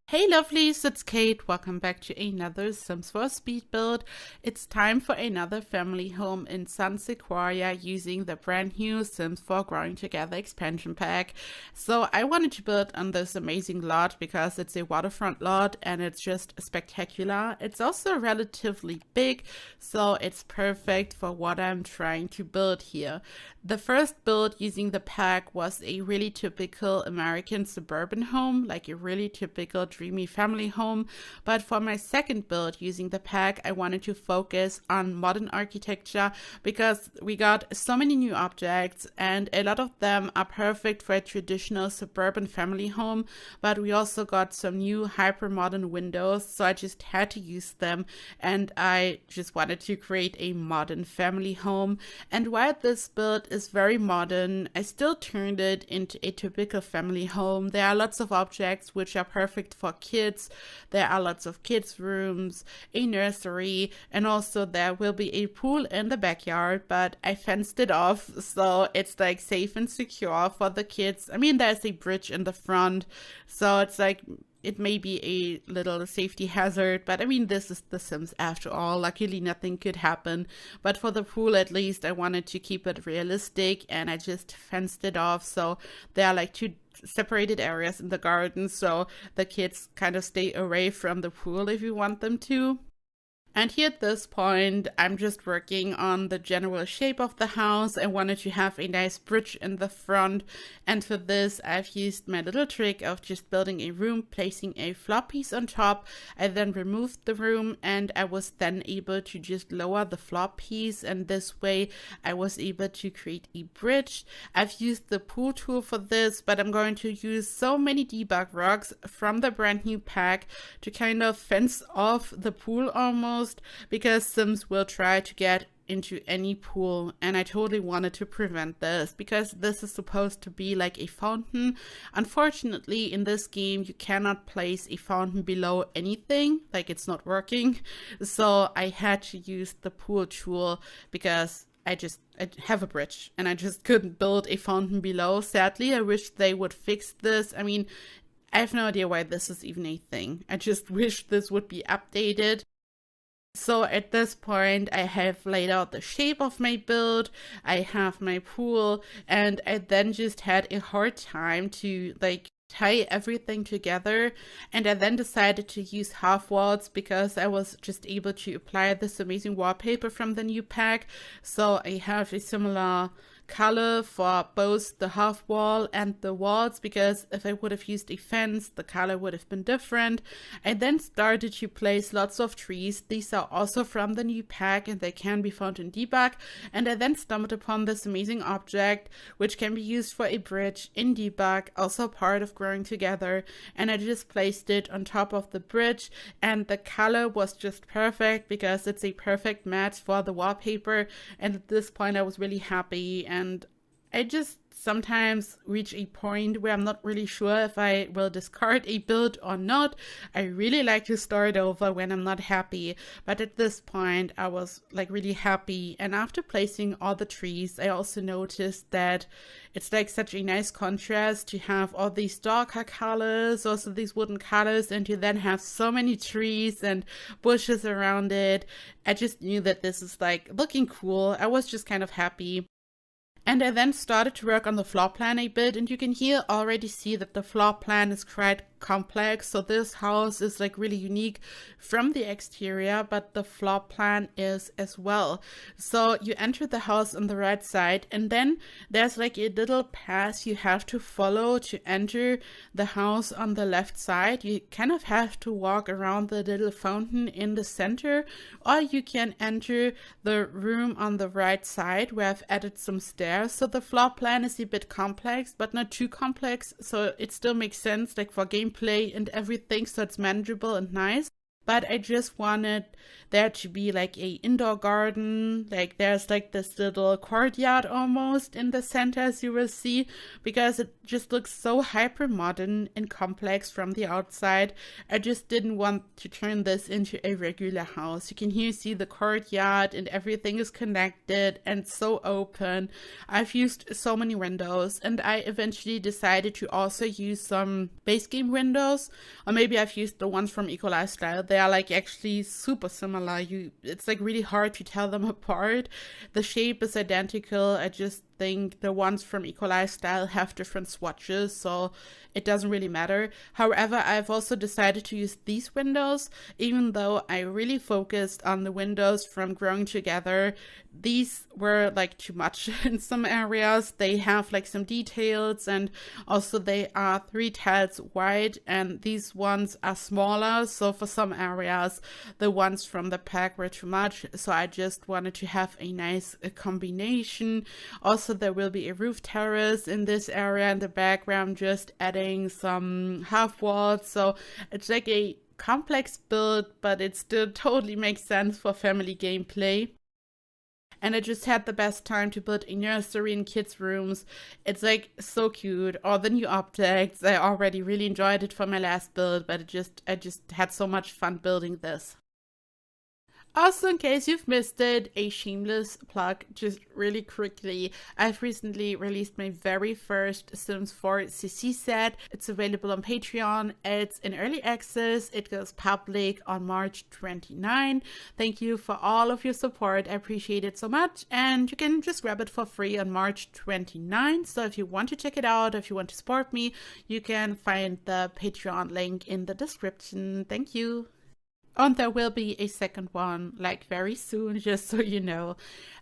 Hey lovelies, it's Kate. Welcome back to another Sims 4 speed build. It's time for another family home in Sun Sequoia using the brand new Sims 4 Growing Together expansion pack. So I wanted to build on this amazing lot because it's a waterfront lot and it's just spectacular. It's also relatively big, so it's perfect for what I'm trying to build here. The first build using the pack was a really typical American suburban home, like a really typical dreamy family home. But for my second build using the pack, I wanted to focus on modern architecture because we got so many new objects and a lot of them are perfect for a traditional suburban family home, but we also got some new hyper modern windows, so I just had to use them and I just wanted to create a modern family home. And while this build is very modern, I still turned it into a typical family home. There are lots of objects which are perfect for kids. There are lots of kids' rooms, a nursery, and also there will be a pool in the backyard, but I fenced it off so it's like safe and secure for the kids. I mean, there's a bridge in the front, so it's like it may be a little safety hazard, but I mean, this is The Sims after all. Luckily, nothing could happen. But for the pool, at least, I wanted to keep it realistic, and I just fenced it off. So there are like two separated areas in the garden, so the kids kind of stay away from the pool if you want them to. And here at this point, I'm just working on the general shape of the house. I wanted to have a nice bridge in the front. And for this, I've used my little trick of just building a room, placing a flop piece on top. I then removed the room and I was then able to just lower the flop piece. And this way, I was able to create a bridge. I've used the pool tool for this, but I'm going to use so many debug rocks from the brand new pack to kind of fence off the pool almost, because Sims will try to get into any pool, and I totally wanted to prevent this because this is supposed to be like a fountain. Unfortunately, in this game you cannot place a fountain below anything, like it's not working, so I had to use the pool tool because I have a bridge and I just couldn't build a fountain below. Sadly, I wish they would fix this. I mean, I have no idea why this is even a thing. I just wish this would be updated. So at this point, I have laid out the shape of my build, I have my pool, and I then just had a hard time to like tie everything together, and I then decided to use half walls because I was just able to apply this amazing wallpaper from the new pack. So I have a similar color for both the half wall and the walls, because if I would have used a fence, the color would have been different. I then started to place lots of trees. These are also from the new pack and they can be found in debug. And I then stumbled upon this amazing object which can be used for a bridge in debug, also part of Growing Together, and I just placed it on top of the bridge, and the color was just perfect because it's a perfect match for the wallpaper. And at this point I was really happy, and I just sometimes reach a point where I'm not really sure if I will discard a build or not. I really like to start over when I'm not happy, but at this point I was like really happy. And after placing all the trees, I also noticed that it's like such a nice contrast to have all these darker colors, also these wooden colors, and to then have so many trees and bushes around it. I just knew that this is like looking cool. I was just kind of happy. And I then started to work on the floor plan a bit, and you can here already see that the floor plan is quite complex. So this house is like really unique from the exterior, but the floor plan is as well. So you enter the house on the right side, and then there's like a little path you have to follow to enter the house on the left side. You kind of have to walk around the little fountain in the center, or you can enter the room on the right side where I've added some stairs. So the floor plan is a bit complex, but not too complex, so it still makes sense like for gameplay and everything, so it's manageable and nice. but I just wanted there to be like a indoor garden. Like there's like this little courtyard almost in the center, as you will see, because it just looks so hyper modern and complex from the outside. I just didn't want to turn this into a regular house. You can here see the courtyard and everything is connected and so open. I've used so many windows, and I eventually decided to also use some base game windows, or maybe I've used the ones from Eco Lifestyle. They are like actually super similar. It's like really hard to tell them apart. The shape is identical. I just think the ones from Eco Lifestyle have different swatches, so it doesn't really matter. However, I've also decided to use these windows, even though I really focused on the windows from Growing Together. These were like too much in some areas. They have like some details, and also they are 3 tiles wide, and these ones are smaller, so for some areas the ones from the pack were too much, so I just wanted to have a nice combination. Also, there will be a roof terrace in this area in the background, just adding some half walls, so it's like a complex build, but it still totally makes sense for family gameplay. And I just had the best time to build a nursery and kids' rooms. It's like so cute. All the new objects. I already really enjoyed it for my last build, but I just had so much fun building this. Also, in case you've missed it, a shameless plug just really quickly. I've recently released my very first Sims 4 CC set. It's available on Patreon. It's in early access. It goes public on March 29. Thank you for all of your support. I appreciate it so much. And you can just grab it for free on March 29. So if you want to check it out, if you want to support me, you can find the Patreon link in the description. Thank you. And there will be a second one, like very soon, just so you know.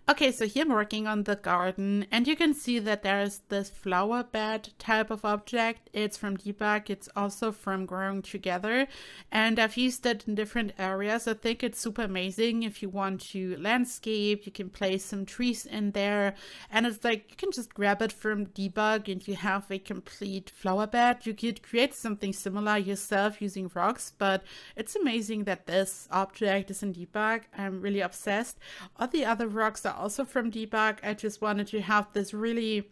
Okay, so here I'm working on the garden, and you can see that there's this flower bed type of object. It's from Debug. It's also from Growing Together, and I've used it in different areas. I think it's super amazing. If you want to landscape, you can place some trees in there, and it's like you can just grab it from Debug and you have a complete flower bed. You could create something similar yourself using rocks, but it's amazing that this object is in Debug. I'm really obsessed. All the other rocks are also from Debug. I just wanted to have this really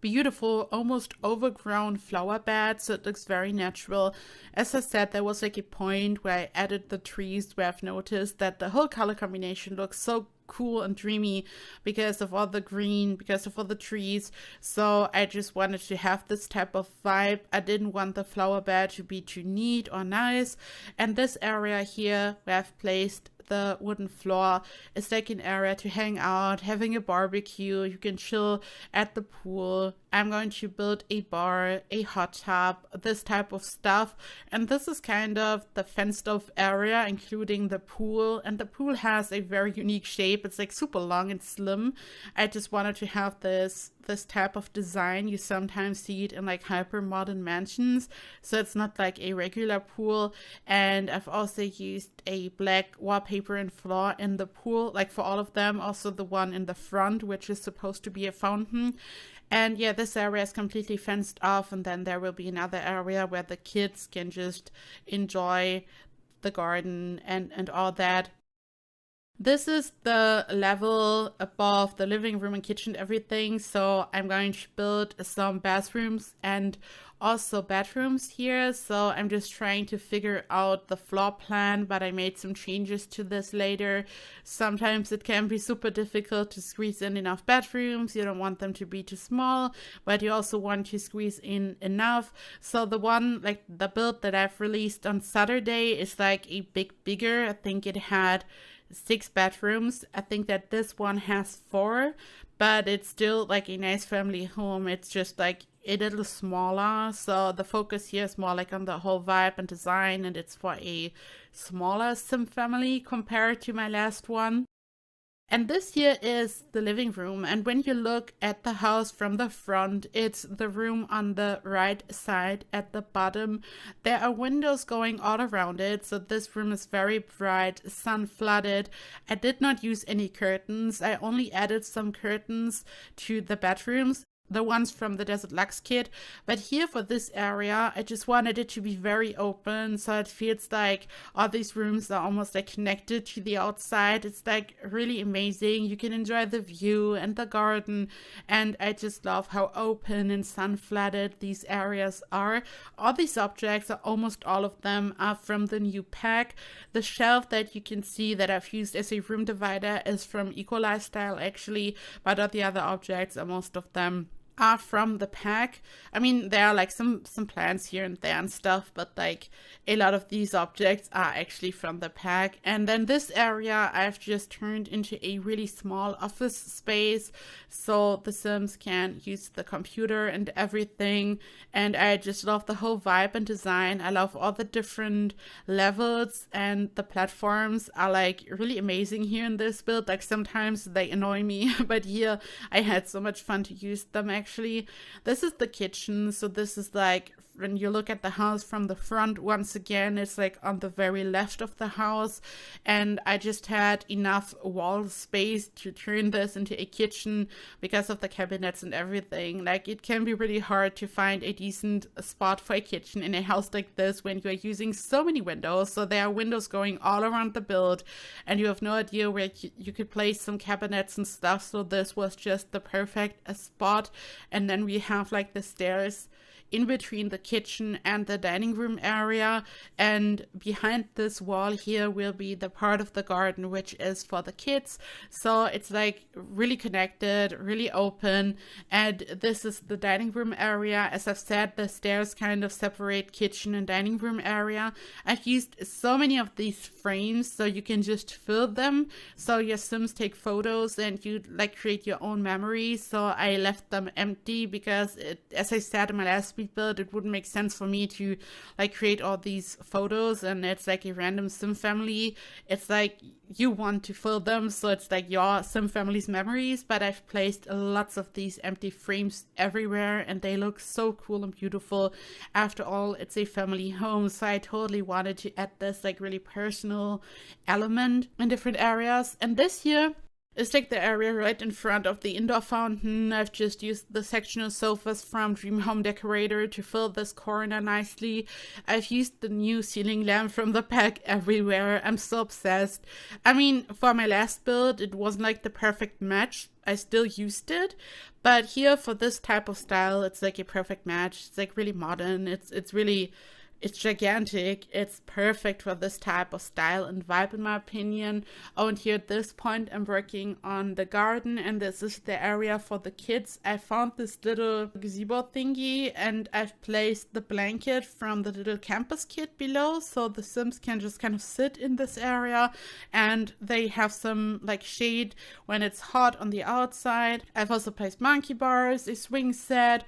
beautiful, almost overgrown flower bed, so it looks very natural. As I said, there was like a point where I added the trees where I've noticed that the whole color combination looks so cool and dreamy because of all the green, because of all the trees. So I just wanted to have this type of vibe. I didn't want the flower bed to be too neat or nice. And this area here where I've placed the wooden floor is like an area to hang out, having a barbecue. You can chill at the pool. I'm going to build a bar, a hot tub, this type of stuff. And this is kind of the fenced off area, including the pool. And the pool has a very unique shape. It's like super long and slim. I just wanted to have this type of design. You sometimes see it in like hyper modern mansions, so it's not like a regular pool. And I've also used a black wallpaper and floor in the pool, like for all of them, also the one in the front, which is supposed to be a fountain. And yeah, this area is completely fenced off, and then there will be another area where the kids can just enjoy the garden and all that. This is the level above the living room and kitchen, everything. So I'm going to build some bathrooms and also bedrooms here. So I'm just trying to figure out the floor plan, but I made some changes to this later. Sometimes it can be super difficult to squeeze in enough bedrooms. You don't want them to be too small, but you also want to squeeze in enough. So the one, like the build that I've released on Saturday is like a bit bigger. I think it had 6 bedrooms. I think that this one has 4, but it's still like a nice family home. It's just like a little smaller, so the focus here is more like on the whole vibe and design, and it's for a smaller sim family compared to my last one. And this here is the living room, and when you look at the house from the front, it's the room on the right side at the bottom. There are windows going all around it, so this room is very bright, sun flooded. I did not use any curtains. I only added some curtains to the bedrooms. the ones from the Desert Lux kit. But here for this area, I just wanted it to be very open, so it feels like all these rooms are almost like connected to the outside. It's like really amazing. You can enjoy the view and the garden, and I just love how open and sun flooded these areas are. All these objects, are almost all of them, are from the new pack. The shelf that you can see that I've used as a room divider is from Eco Lifestyle actually, but all the other objects, are most of them, are from the pack. I mean, there are like some plants here and there and stuff, but like a lot of these objects are actually from the pack. And then this area I've just turned into a really small office space, so the Sims can use the computer and everything. And I just love the whole vibe and design. I love all the different levels, and the platforms are like really amazing here in this build. Like sometimes they annoy me, but here I had so much fun to use them actually. This is the kitchen, so this is like when you look at the house from the front, once again, it's like on the very left of the house, and I just had enough wall space to turn this into a kitchen because of the cabinets and everything. Like, it can be really hard to find a decent spot for a kitchen in a house like this when you are using so many windows. So there are windows going all around the build, and you have no idea where you could place some cabinets and stuff, so this was just the perfect spot. And then we have like the stairs in between the kitchen and the dining room area, and behind this wall here will be the part of the garden which is for the kids. So it's like really connected, really open, and this is the dining room area. As I've said, the stairs kind of separate kitchen and dining room area. I've used so many of these frames so you can just fill them, so your Sims take photos and you like create your own memories. So I left them empty because as I said in my last build, it wouldn't make sense for me to like create all these photos and it's like a random Sim family. It's like you want to fill them, so it's like your Sim family's memories. But I've placed lots of these empty frames everywhere, and they look so cool and beautiful. After all, it's a family home, so I totally wanted to add this like really personal element in different areas. And this here is like the area right in front of the indoor fountain. I've just used the sectional sofas from Dream Home Decorator to fill this corner nicely. I've used the new ceiling lamp from the pack everywhere. I'm so obsessed. I mean, for my last build, it wasn't like the perfect match. I still used it, but here for this type of style, it's like a perfect match. It's like really modern. It's gigantic. It's perfect for this type of style and vibe, in my opinion. Oh, and here at this point, I'm working on the garden, and this is the area for the kids. I found this little gazebo thingy, and I've placed the blanket from the little campus kit below, so the Sims can just kind of sit in this area, and they have some like shade when it's hot on the outside. I've also placed monkey bars, a swing set.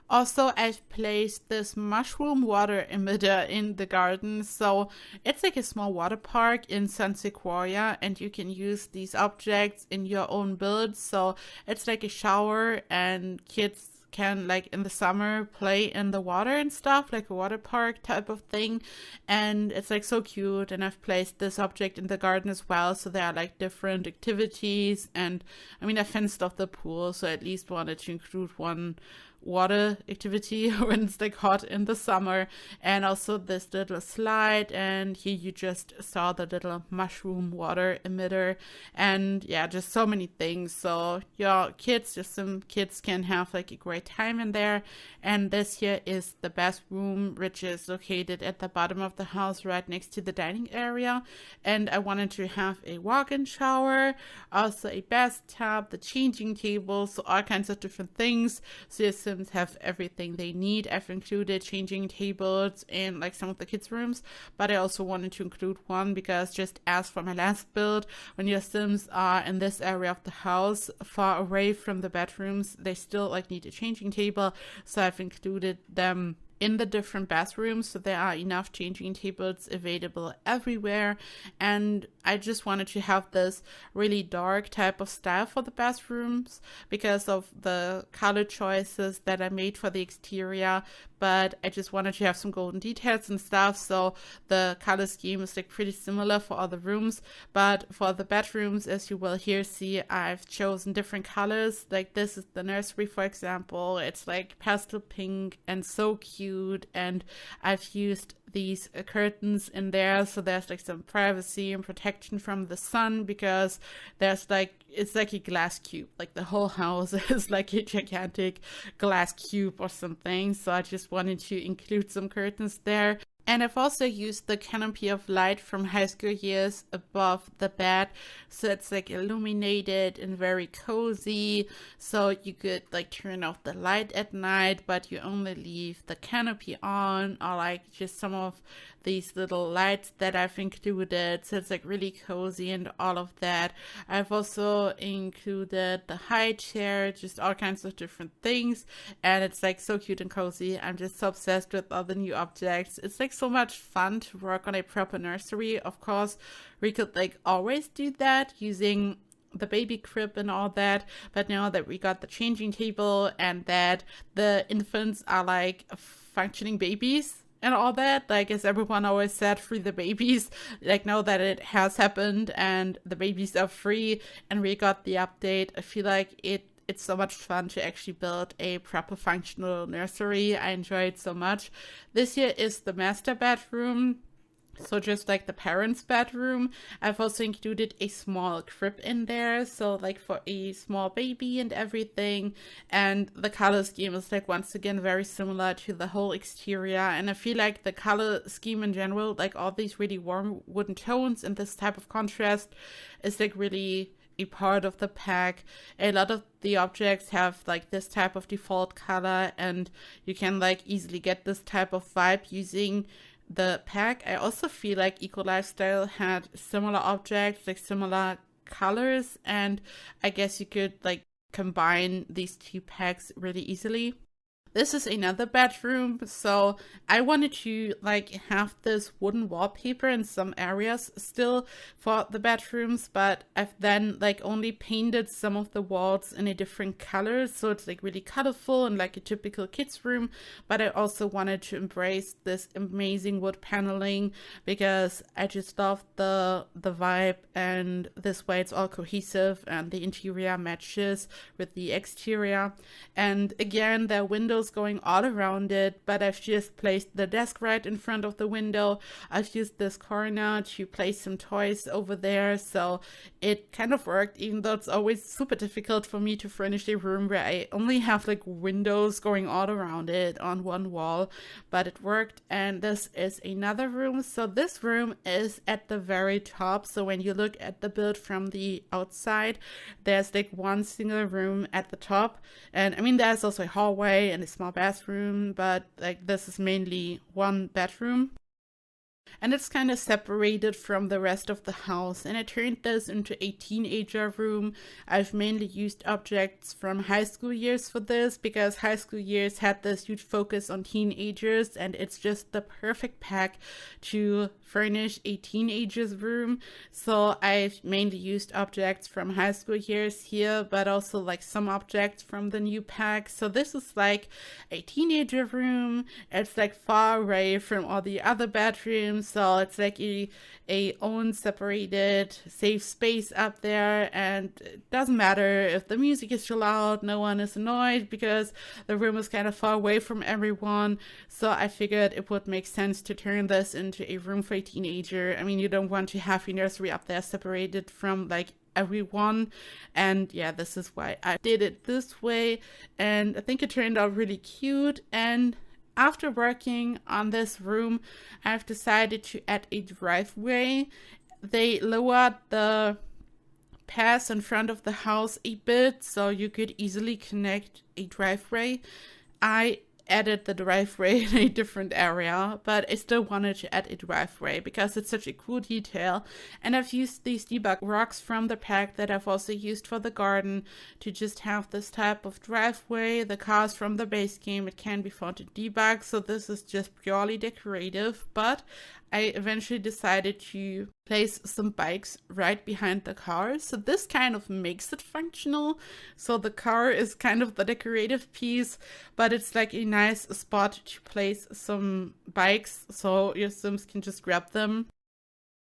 Also, I've placed this mushroom water emitter in the garden, so it's like a small water park in San Sequoia, and you can use these objects in your own build. So it's like a shower, and kids can like in the summer play in the water and stuff, like a water park type of thing, and it's like so cute. And I've placed this object in the garden as well, so there are like different activities. And I mean, I fenced off the pool, so I at least wanted to include one water activity when it's like hot in the summer, and also this little slide. And here you just saw the little mushroom water emitter, and yeah, just so many things. So your kids, just some kids can have like a great time in there. And this here is the bathroom, which is located at the bottom of the house right next to the dining area, and I wanted to have a walk-in shower, also a bathtub, the changing table, so all kinds of different things. So your Sims have everything they need. I've included changing tables in like some of the kids' rooms, but I also wanted to include one because, just as for my last build, when your Sims are in this area of the house far away from the bedrooms, they still like need a changing table, so I've included them in the different bathrooms, so there are enough changing tables available everywhere. And I just wanted to have this really dark type of style for the bathrooms because of the color choices that I made for the exterior, but I just wanted to have some golden details and stuff, so the color scheme is like pretty similar for all the rooms. But for the bedrooms, as you will here see, I've chosen different colors. Like this is the nursery, for example. It's like pastel pink and so cute, and I've used these curtains in there, so there's like some privacy and protection from the sun, because there's like, it's like a glass cube, like the whole house is like a gigantic glass cube or something, so I just wanted to include some curtains there. And I've also used the canopy of light from high school years above the bed, so it's like illuminated and very cozy, so you could like turn off the light at night, but you only leave the canopy on, or like just some of these little lights that I've included, so it's like really cozy and all of that. I've also included the high chair, just all kinds of different things, and it's like so cute and cozy. I'm just so obsessed with all the new objects. It's like so much fun to work on a proper nursery. Of course, we could like always do that using the baby crib and all that, but now that we got the changing table and that the infants are like functioning babies and all that, like as everyone always said, free the babies, like now that it has happened and the babies are free and we got the update, I feel like it's so much fun to actually build a proper functional nursery. I enjoy it so much. This here is the master bedroom, so just like the parents' bedroom. I've also included a small crib in there, so like for a small baby and everything. And the color scheme is like once again very similar to the whole exterior, and I feel like the color scheme in general, like all these really warm wooden tones and this type of contrast, is like really a part of the pack. A lot of the objects have like this type of default color, and you can like easily get this type of vibe using the pack. I also feel like Eco Lifestyle had similar objects, like similar colors, and I guess you could like combine these two packs really easily. This is another bedroom, so I wanted to like have this wooden wallpaper in some areas still for the bedrooms, but I've then like only painted some of the walls in a different color, so it's like really colorful and like a typical kids room. But I also wanted to embrace this amazing wood paneling because I just love the vibe, and this way it's all cohesive and the interior matches with the exterior. And again, there are windows going all around it, but I've just placed the desk right in front of the window. I've used this corner to place some toys over there, so it kind of worked, even though it's always super difficult for me to furnish a room where I only have like windows going all around it on one wall, but it worked. And this is another room, so this room is at the very top, so when you look at the build from the outside, there's like one single room at the top, and I mean there's also a hallway and a small bathroom, but like this is mainly one bedroom. And it's kind of separated from the rest of the house, and I turned this into a teenager room. I've mainly used objects from high school years for this because high school years had this huge focus on teenagers, and it's just the perfect pack to furnish a teenager's room. So I've mainly used objects from high school years here, but also like some objects from the new pack. So this is like a teenager room. It's like far away from all the other bedrooms, so it's like a own separated safe space up there, and it doesn't matter if the music is too loud, no one is annoyed because the room is kind of far away from everyone. So I figured it would make sense to turn this into a room for a teenager. I mean, you don't want to have your nursery up there separated from like everyone, and yeah, this is why I did it this way, and I think it turned out really cute. And after working on this room, I've decided to add a driveway. They lowered the path in front of the house a bit, so you could easily connect a driveway. I added the driveway in a different area, but I still wanted to add a driveway because it's such a cool detail. And I've used these debug rocks from the pack that I've also used for the garden to just have this type of driveway. The cars from the base game, it can be found in debug, so this is just purely decorative, but I eventually decided to place some bikes right behind the car, so this kind of makes it functional. So the car is kind of the decorative piece, but it's like a nice spot to place some bikes so your Sims can just grab them.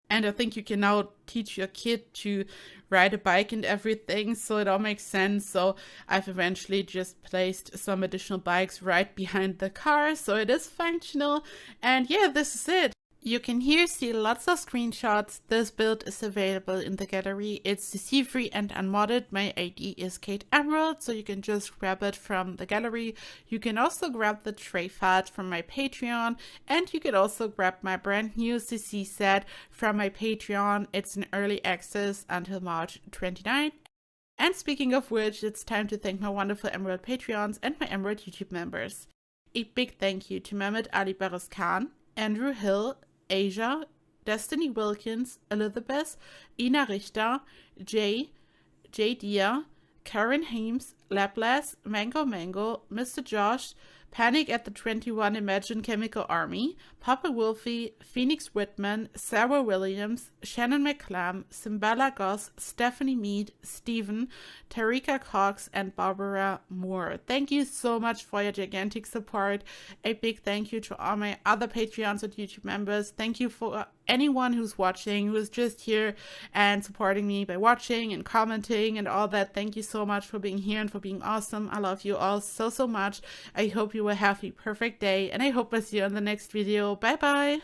And I think you can now teach your kid to ride a bike and everything, so it all makes sense. So I've eventually just placed some additional bikes right behind the car, so it is functional. And yeah, this is it. You can here see lots of screenshots. This build is available in the gallery. It's CC-free and unmodded. My ID is Kate Emerald, so you can just grab it from the gallery. You can also grab the tray fat from my Patreon, and you can also grab my brand new CC set from my Patreon. It's in early access until March 29th. And speaking of which, it's time to thank my wonderful Emerald Patreons and my Emerald YouTube members. A big thank you to Mehmet Ali Baris Khan, Andrew Hill, Asia, Destiny Wilkins, Elizabeth, Ina Richter, Jay, Dia, Karen Hames, Laplace, Mango, Mr. Josh, Panic at the 21 Imagine Chemical Army, Papa Wolfie, Phoenix Whitman, Sarah Williams, Shannon McClam, Simbala Goss, Stephanie Mead, Stephen, Tarika Cox, and Barbara Moore. Thank you so much for your gigantic support. A big thank you to all my other Patreons and YouTube members. Thank you for anyone who's watching, who's just here and supporting me by watching and commenting and all that. Thank you so much for being here and for being awesome. I love you all so much. I hope you will have a perfect day, and I hope I see you in the next video. Bye bye.